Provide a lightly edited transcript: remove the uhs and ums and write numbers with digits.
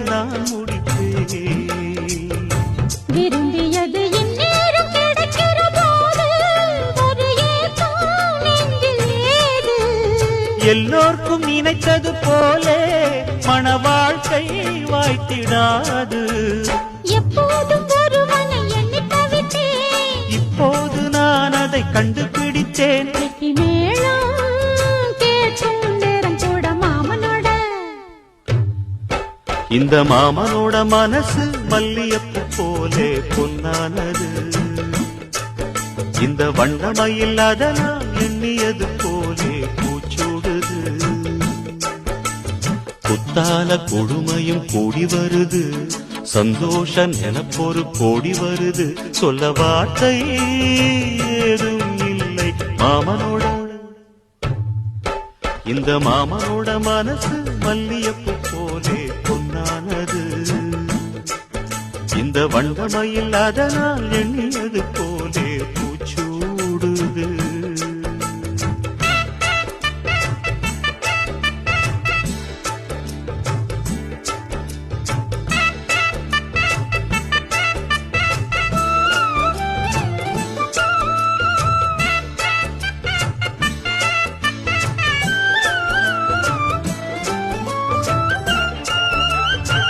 நான் முடிப்பேன். விரும்பியது இந்நேரம் கிடைக்கிற போது ஒரு ஏக்கம் நெஞ்சில் ஏது? எல்லோர்க்கும் நினைத்தது போலே மன வாழ்க்கை வாய்த்திடாது. எப்போதும் ஒருவனை எண்ணி தவித்தேன், இப்போது நான் அதை கண்டுபிடித்தேன். வெற்றி மேளம் கேட்கும் நேரம் கூட மாமனோட. இந்த மாமனோட மனசு மல்லியப்பு போலே பொன்னானது. இந்த வண்ணமயில் அதனால் எண்ணியது போலே பூச்சூடுது. குத்தால கொடுமையும் கூடி வருது, சந்தோஷ நிலப்பொரு கோடி வருது. சொல்ல வார்த்தை ஏதும் இல்லை மாமனோட. இந்த மாமனோட மனசு மல்லியப்பு போலே பொன்னானது. இந்த வண்டமையில் அதனால் எண்ணியது போலே